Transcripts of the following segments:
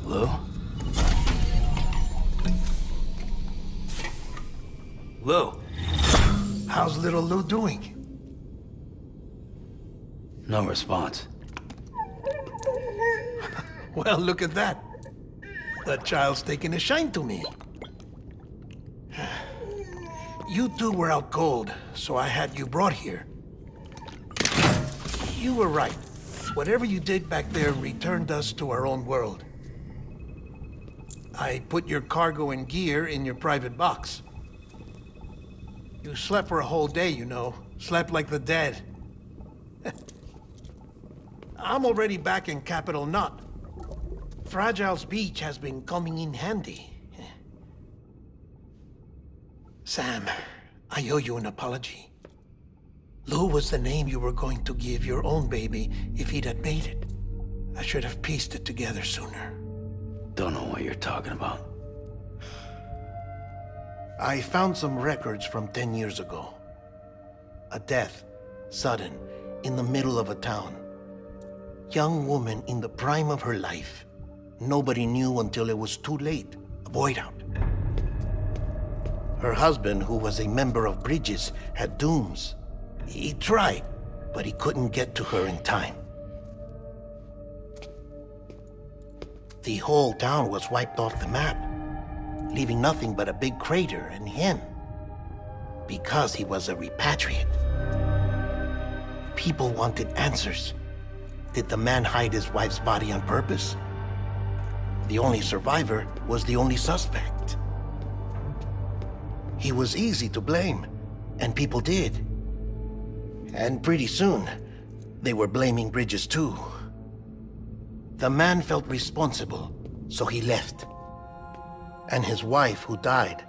Lou? Lou? How's little Lou doing? No response. Well, look at that. That child's taking a shine to me. You two were out cold, so I had you brought here. You were right. Whatever you did back there returned us to our own world. I put your cargo and gear in your private box. You slept for a whole day, you know. Slept like the dead. I'm already back in Capital Knot. Fragile's beach has been coming in handy. Sam, I owe you an apology. Lou was the name you were going to give your own baby if he'd had made it. I should have pieced it together sooner. Don't know what you're talking about. I found some records from 10 years ago. A death, sudden, in the middle of a town. Young woman in the prime of her life. Nobody knew until it was too late. A void out. Her husband, who was a member of Bridges, had dooms. He tried, but he couldn't get to her in time. The whole town was wiped off the map, leaving nothing but a big crater and him. Because he was a repatriate. People wanted answers. Did the man hide his wife's body on purpose? The only survivor was the only suspect. He was easy to blame, and people did. And pretty soon, they were blaming Bridges too. The man felt responsible, so he left. And his wife, who died,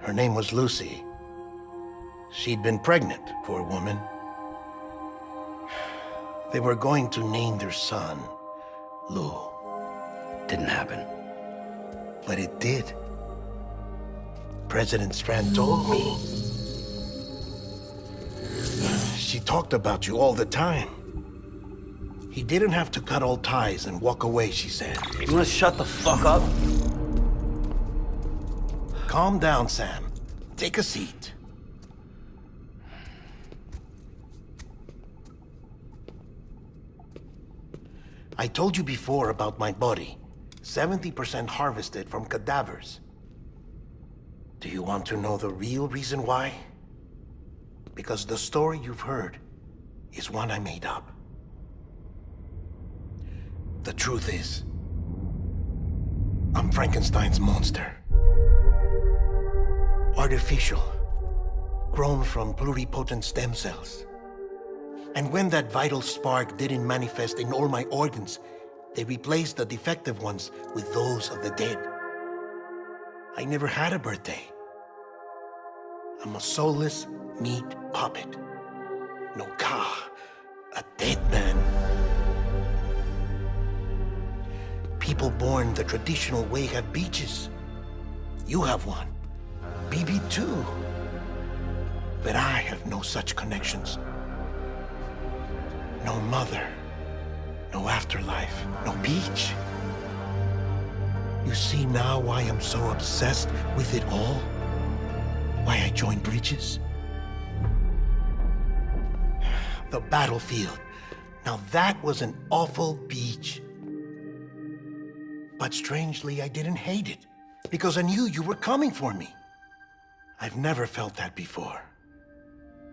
her name was Lucy. She'd been pregnant, poor woman. They were going to name their son Lou. Didn't happen. But it did. President Strand told me. She talked about you all the time. He didn't have to cut all ties and walk away, she said. You wanna shut the fuck up? Calm down, Sam. Take a seat. I told you before about my body. 70% harvested from cadavers. Do you want to know the real reason why? Because the story you've heard is one I made up. The truth is, I'm Frankenstein's monster. Artificial, grown from pluripotent stem cells. And when that vital spark didn't manifest in all my organs, they replaced the defective ones with those of the dead. I never had a birthday. I'm a soulless meat puppet. No ka, a dead man. People born the traditional way have beaches. You have one. BB too. But I have no such connections. No mother, no afterlife, no beach. You see now why I'm so obsessed with it all? Why I joined Bridges? The battlefield. Now that was an awful beach. But strangely, I didn't hate it, because I knew you were coming for me. I've never felt that before.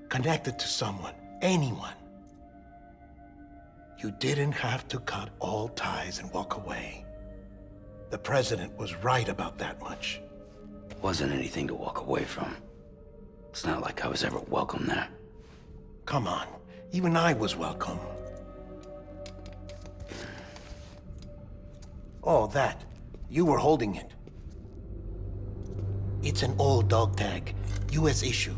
Connected to someone, anyone. You didn't have to cut all ties and walk away. The president was right about that much. Wasn't anything to walk away from. It's not like I was ever welcome there. Come on, even I was welcome. Oh, that. You were holding it. It's an old dog tag, US issue.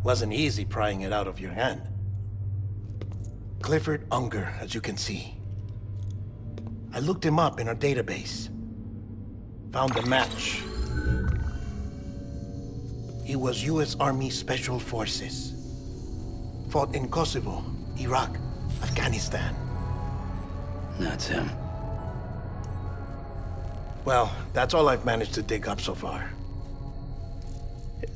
Wasn't easy prying it out of your hand. Clifford Unger, as you can see. I looked him up in our database. Found a match. He was US Army Special Forces. Fought in Kosovo, Iraq, Afghanistan. That's him. Well, that's all I've managed to dig up so far.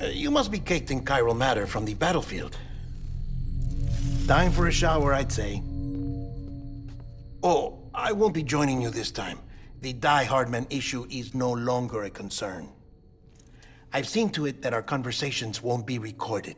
You must be caked in chiral matter from the battlefield. Time for a shower, I'd say. Oh, I won't be joining you this time. The Die Hardman issue is no longer a concern. I've seen to it that our conversations won't be recorded.